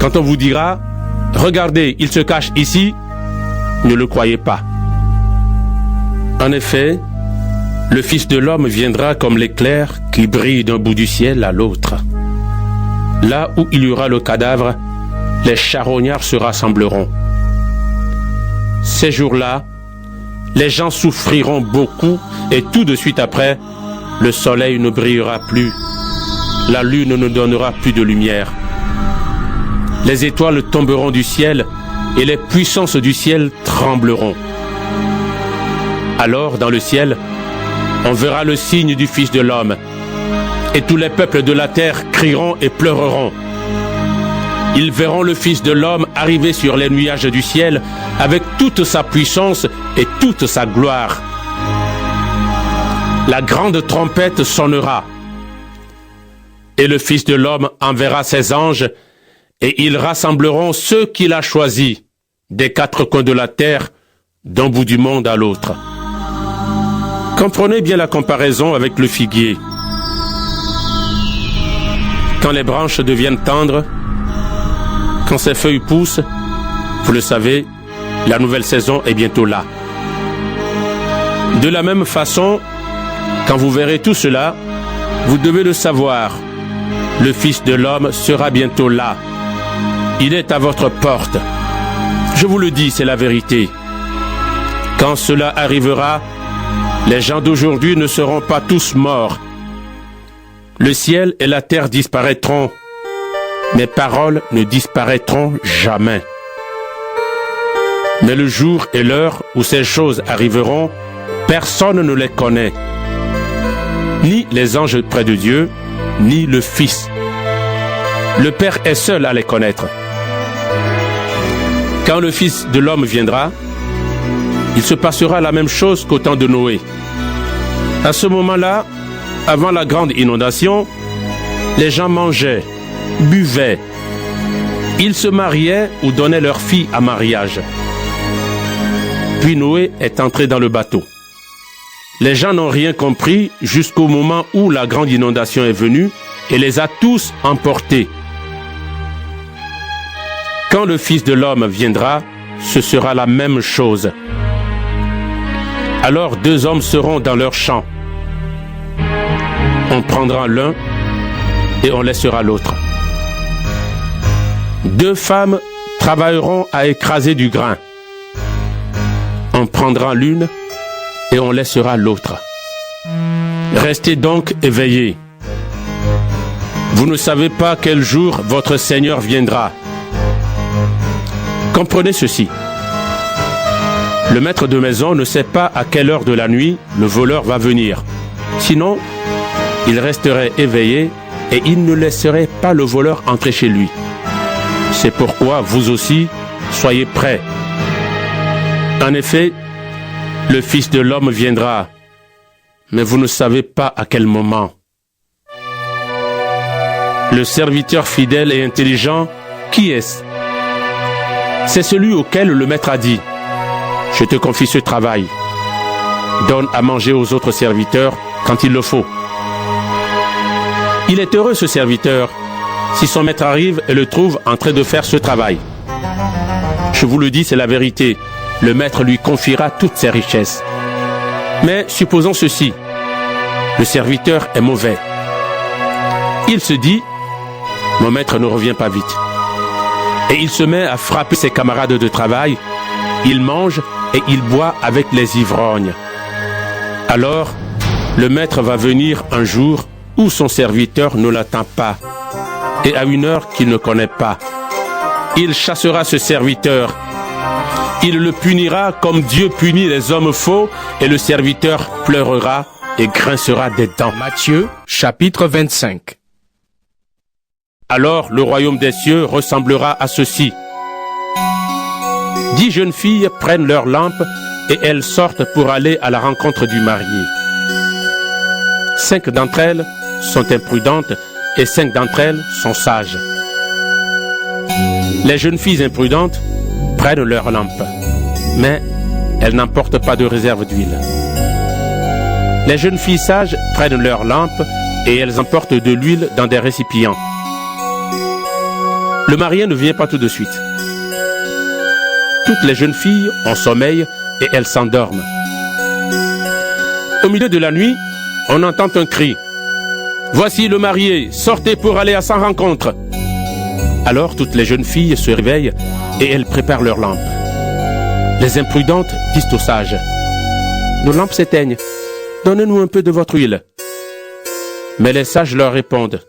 Quand on vous dira « Regardez, il se cache ici », ne le croyez pas. En effet, le Fils de l'homme viendra comme l'éclair qui brille d'un bout du ciel à l'autre. Là où il y aura le cadavre, les charognards se rassembleront. Ces jours-là, les gens souffriront beaucoup et tout de suite après, le soleil ne brillera plus, la lune ne donnera plus de lumière. Les étoiles tomberont du ciel et les puissances du ciel trembleront. Alors, dans le ciel, on verra le signe du Fils de l'homme, et tous les peuples de la terre crieront et pleureront. Ils verront le Fils de l'homme arriver sur les nuages du ciel avec toute sa puissance et toute sa gloire. La grande trompette sonnera, et le Fils de l'homme enverra ses anges, et ils rassembleront ceux qu'il a choisis des quatre coins de la terre, d'un bout du monde à l'autre. Comprenez bien la comparaison avec le figuier. Quand les branches deviennent tendres, quand ses feuilles poussent, vous le savez, la nouvelle saison est bientôt là. De la même façon, quand vous verrez tout cela, vous devez le savoir. Le Fils de l'homme sera bientôt là. Il est à votre porte. Je vous le dis, c'est la vérité. Quand cela arrivera, les gens d'aujourd'hui ne seront pas tous morts. Le ciel et la terre disparaîtront. Mes paroles ne disparaîtront jamais. Mais le jour et l'heure où ces choses arriveront, personne ne les connaît. Ni les anges près de Dieu, ni le Fils. Le Père est seul à les connaître. Quand le Fils de l'homme viendra, il se passera la même chose qu'au temps de Noé. À ce moment-là, avant la grande inondation, les gens mangeaient, buvaient, ils se mariaient ou donnaient leurs filles à mariage. Puis Noé est entré dans le bateau. Les gens n'ont rien compris jusqu'au moment où la grande inondation est venue et les a tous emportés. Quand le Fils de l'homme viendra, ce sera la même chose. Alors 2 hommes seront dans leur champ. On prendra l'un et on laissera l'autre. 2 femmes travailleront à écraser du grain. On prendra l'une et on laissera l'autre. Restez donc éveillés. Vous ne savez pas quel jour votre Seigneur viendra. Comprenez ceci. Le maître de maison ne sait pas à quelle heure de la nuit le voleur va venir. Sinon, il resterait éveillé et il ne laisserait pas le voleur entrer chez lui. C'est pourquoi vous aussi, soyez prêts. En effet, le Fils de l'homme viendra, mais vous ne savez pas à quel moment. Le serviteur fidèle et intelligent, qui est-ce? C'est celui auquel le maître a dit « Je te confie ce travail. Donne à manger aux autres serviteurs quand il le faut. » Il est heureux ce serviteur si son maître arrive et le trouve en train de faire ce travail. Je vous le dis, c'est la vérité. Le maître lui confiera toutes ses richesses. Mais supposons ceci. Le serviteur est mauvais. Il se dit « Mon maître ne revient pas vite. » Et il se met à frapper ses camarades de travail. Il mange et il boit avec les ivrognes. Alors, le maître va venir un jour où son serviteur ne l'attend pas et à une heure qu'il ne connaît pas. Il chassera ce serviteur. Il le punira comme Dieu punit les hommes faux et le serviteur pleurera et grincera des dents. Matthieu, chapitre 25. Alors le royaume des cieux ressemblera à ceci. 10 jeunes filles prennent leurs lampes et elles sortent pour aller à la rencontre du marié. 5 d'entre elles sont imprudentes et 5 d'entre elles sont sages. Les jeunes filles imprudentes prennent leurs lampes, mais elles n'emportent pas de réserve d'huile. Les jeunes filles sages prennent leurs lampes et elles emportent de l'huile dans des récipients. Le marié ne vient pas tout de suite. Toutes les jeunes filles ont sommeil et elles s'endorment. Au milieu de la nuit, on entend un cri. « Voici le marié, sortez pour aller à sa rencontre !» Alors toutes les jeunes filles se réveillent et elles préparent leurs lampes. Les imprudentes disent aux sages: « Nos lampes s'éteignent, donnez-nous un peu de votre huile. » Mais les sages leur répondent: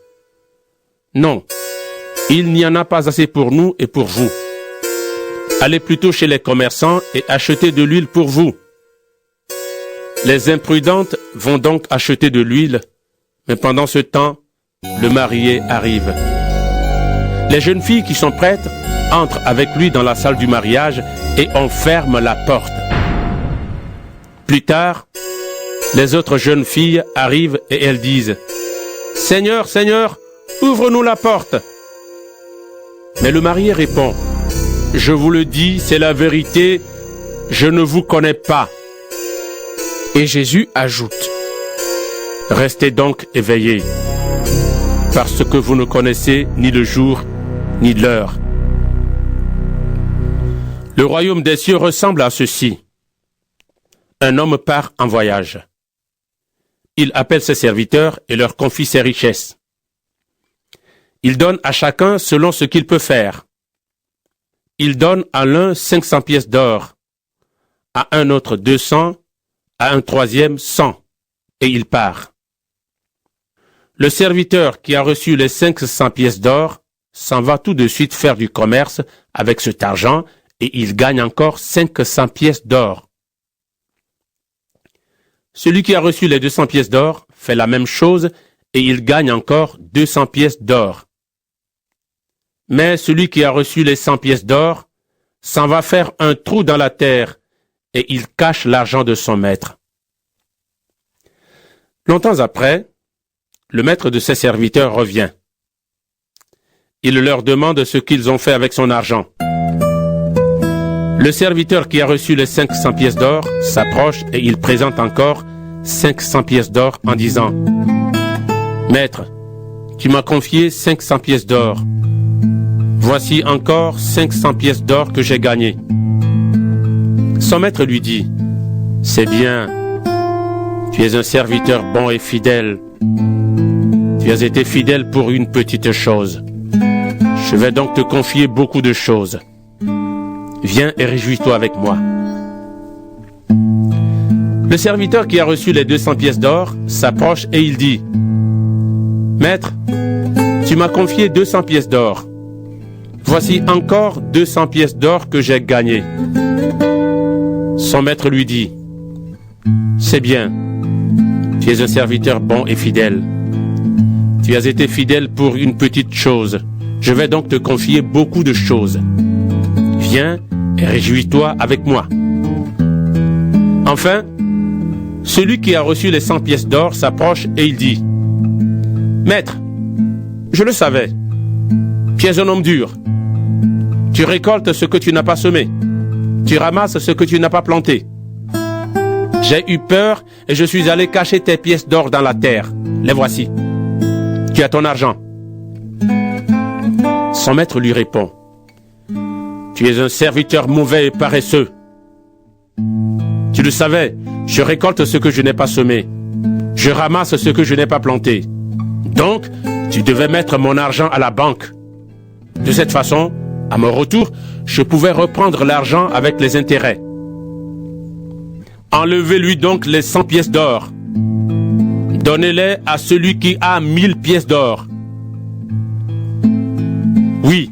« Non, il n'y en a pas assez pour nous et pour vous. Allez plutôt chez les commerçants et achetez de l'huile pour vous. » Les imprudentes vont donc acheter de l'huile, mais pendant ce temps, le marié arrive. Les jeunes filles qui sont prêtes entrent avec lui dans la salle du mariage et on ferme la porte. Plus tard, les autres jeunes filles arrivent et elles disent: « Seigneur, Seigneur, ouvre-nous la porte !» Mais le marié répond: « Je vous le dis, c'est la vérité, je ne vous connais pas. » Et Jésus ajoute: Restez donc éveillés, parce que vous ne connaissez ni le jour ni l'heure. Le royaume des cieux ressemble à ceci. Un homme part en voyage. Il appelle ses serviteurs et leur confie ses richesses. Il donne à chacun selon ce qu'il peut faire. Il donne à l'un 500 pièces d'or, à un autre 200, à un troisième 100, et il part. Le serviteur qui a reçu les 500 pièces d'or s'en va tout de suite faire du commerce avec cet argent et il gagne encore 500 pièces d'or. Celui qui a reçu les 200 pièces d'or fait la même chose et il gagne encore 200 pièces d'or. Mais celui qui a reçu les 100 pièces d'or s'en va faire un trou dans la terre et il cache l'argent de son maître. Longtemps après, le maître de ses serviteurs revient. Il leur demande ce qu'ils ont fait avec son argent. Le serviteur qui a reçu les 500 pièces d'or s'approche et il présente encore 500 pièces d'or en disant: « Maître, tu m'as confié 500 pièces d'or. Voici encore 500 pièces d'or que j'ai gagnées. » Son maître lui dit: « C'est bien, tu es un serviteur bon et fidèle. Tu as été fidèle pour une petite chose. Je vais donc te confier beaucoup de choses. Viens et réjouis-toi avec moi. » Le serviteur qui a reçu les 200 pièces d'or s'approche et il dit: « Maître, tu m'as confié 200 pièces d'or. Voici encore 200 pièces d'or que j'ai gagnées. » Son maître lui dit: « C'est bien, tu es un serviteur bon et fidèle. Tu as été fidèle pour une petite chose. Je vais donc te confier beaucoup de choses. Viens et réjouis-toi avec moi. » Enfin, celui qui a reçu les 100 pièces d'or s'approche et il dit: « Maître, je le savais. Tu es un homme dur. Tu récoltes ce que tu n'as pas semé. Tu ramasses ce que tu n'as pas planté. J'ai eu peur et je suis allé cacher tes pièces d'or dans la terre. Les voici. Tu as ton argent. » Son maître lui répond: « Tu es un serviteur mauvais et paresseux. Tu le savais, je récolte ce que je n'ai pas semé. Je ramasse ce que je n'ai pas planté. Donc, tu devais mettre mon argent à la banque. De cette façon, à mon retour, je pouvais reprendre l'argent avec les intérêts. Enlevez-lui donc les 100 pièces d'or. Donnez-les à celui qui a 1000 pièces d'or. Oui,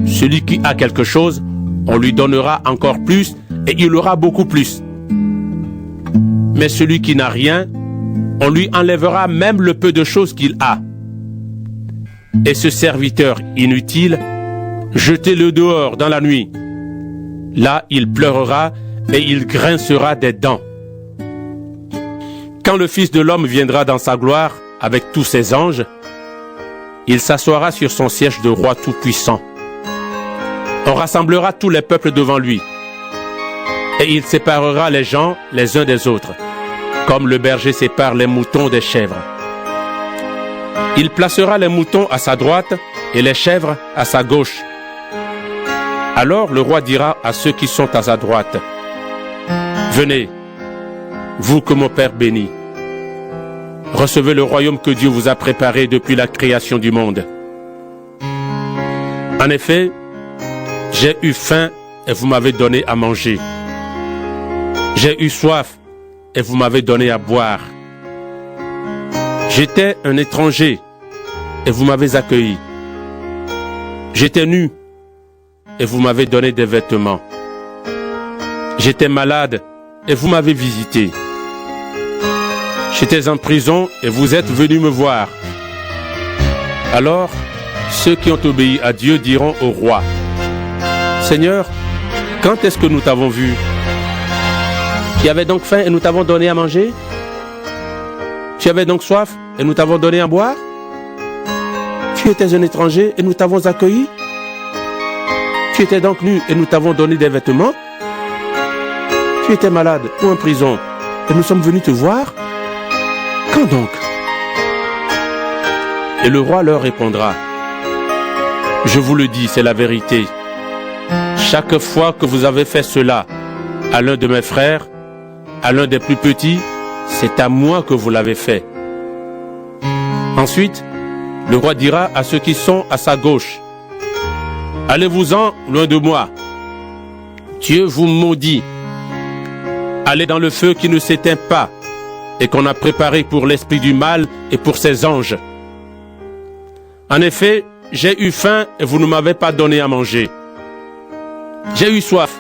celui qui a quelque chose, on lui donnera encore plus et il aura beaucoup plus. Mais celui qui n'a rien, on lui enlèvera même le peu de choses qu'il a. Et ce serviteur inutile, jetez-le dehors dans la nuit. Là, il pleurera et il grincera des dents. Quand le Fils de l'homme viendra dans sa gloire avec tous ses anges, il s'assoira sur son siège de roi tout-puissant. On rassemblera tous les peuples devant lui. Et il séparera les gens les uns des autres, comme le berger sépare les moutons des chèvres. Il placera les moutons à sa droite et les chèvres à sa gauche. Alors le roi dira à ceux qui sont à sa droite, « Venez, vous que mon Père bénit. Recevez le royaume que Dieu vous a préparé depuis la création du monde. En effet, j'ai eu faim et vous m'avez donné à manger. J'ai eu soif et vous m'avez donné à boire. J'étais un étranger et vous m'avez accueilli. J'étais nu et vous m'avez donné des vêtements. J'étais malade et vous m'avez visité. J'étais en prison et vous êtes venus me voir. » Alors, ceux qui ont obéi à Dieu diront au roi, « Seigneur, quand est-ce que nous t'avons vu? Tu avais donc faim et nous t'avons donné à manger? Tu avais donc soif et nous t'avons donné à boire? Tu étais un étranger et nous t'avons accueilli? Tu étais donc nu et nous t'avons donné des vêtements? Tu étais malade ou en prison et nous sommes venus te voir? Quand donc? » Et le roi leur répondra, « Je vous le dis, c'est la vérité. Chaque fois que vous avez fait cela à l'un de mes frères, à l'un des plus petits, c'est à moi que vous l'avez fait. » Ensuite, le roi dira à ceux qui sont à sa gauche, « Allez-vous-en loin de moi. Dieu vous maudit. Allez dans le feu qui ne s'éteint pas et qu'on a préparé pour l'esprit du mal et pour ses anges. En effet, j'ai eu faim et vous ne m'avez pas donné à manger. J'ai eu soif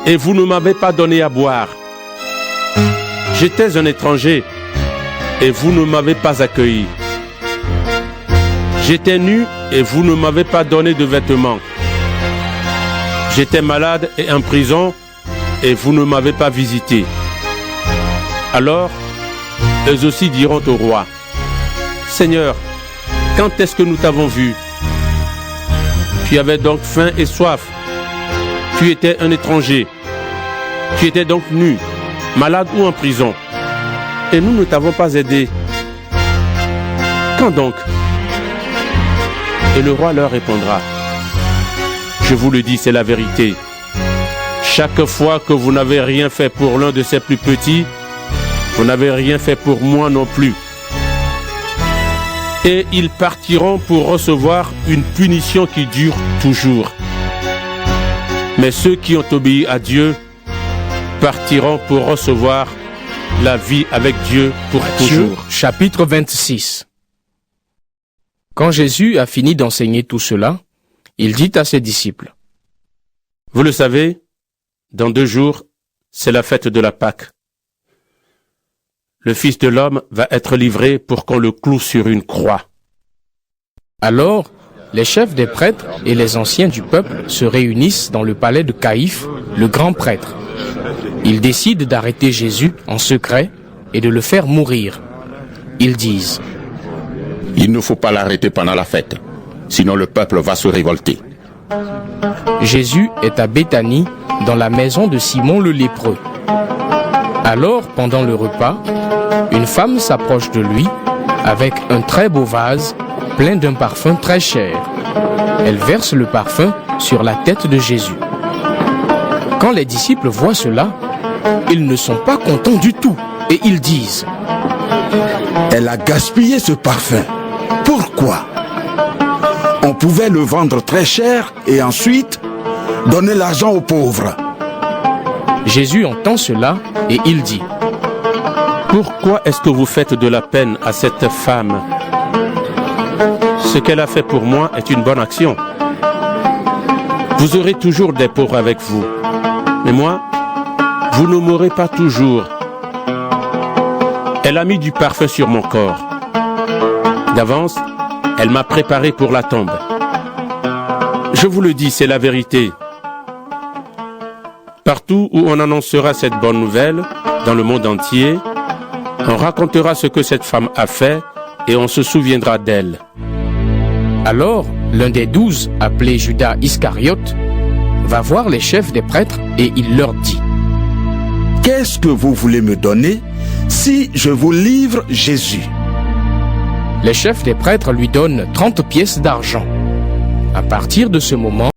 et vous ne m'avez pas donné à boire. J'étais un étranger et vous ne m'avez pas accueilli. J'étais nu et vous ne m'avez pas donné de vêtements. J'étais malade et en prison et vous ne m'avez pas visité. » Alors, eux aussi diront au roi, « Seigneur, quand est-ce que nous t'avons vu? Tu avais donc faim et soif. Tu étais un étranger. Tu étais donc nu, malade ou en prison. Et nous ne t'avons pas aidé. Quand donc? » Et le roi leur répondra, « Je vous le dis, c'est la vérité. Chaque fois que vous n'avez rien fait pour l'un de ces plus petits, vous n'avez rien fait pour moi non plus. » Et ils partiront pour recevoir une punition qui dure toujours. Mais ceux qui ont obéi à Dieu partiront pour recevoir la vie avec Dieu pour toujours. Chapitre 26. Quand Jésus a fini d'enseigner tout cela, il dit à ses disciples, « Vous le savez, dans 2 jours, c'est la fête de la Pâque. Le Fils de l'homme va être livré pour qu'on le cloue sur une croix. » Alors, les chefs des prêtres et les anciens du peuple se réunissent dans le palais de Caïphe, le grand prêtre. Ils décident d'arrêter Jésus en secret et de le faire mourir. Ils disent, « Il ne faut pas l'arrêter pendant la fête, sinon le peuple va se révolter. » Jésus est à Béthanie, dans la maison de Simon le lépreux. Alors, pendant le repas, une femme s'approche de lui avec un très beau vase plein d'un parfum très cher. Elle verse le parfum sur la tête de Jésus. Quand les disciples voient cela, ils ne sont pas contents du tout et ils disent, « Elle a gaspillé ce parfum. Pourquoi? On pouvait le vendre très cher et ensuite donner l'argent aux pauvres. » Jésus entend cela et il dit, « Pourquoi est-ce que vous faites de la peine à cette femme? Ce qu'elle a fait pour moi est une bonne action. Vous aurez toujours des pauvres avec vous, mais moi, vous ne m'aurez pas toujours. Elle a mis du parfum sur mon corps. D'avance, elle m'a préparé pour la tombe. Je vous le dis, c'est la vérité. Partout où on annoncera cette bonne nouvelle, dans le monde entier, on racontera ce que cette femme a fait et on se souviendra d'elle. » Alors, l'un des 12, appelé Judas Iscariote, va voir les chefs des prêtres et il leur dit, « Qu'est-ce que vous voulez me donner si je vous livre Jésus? » Les chefs des prêtres lui donnent 30 pièces d'argent. À partir de ce moment,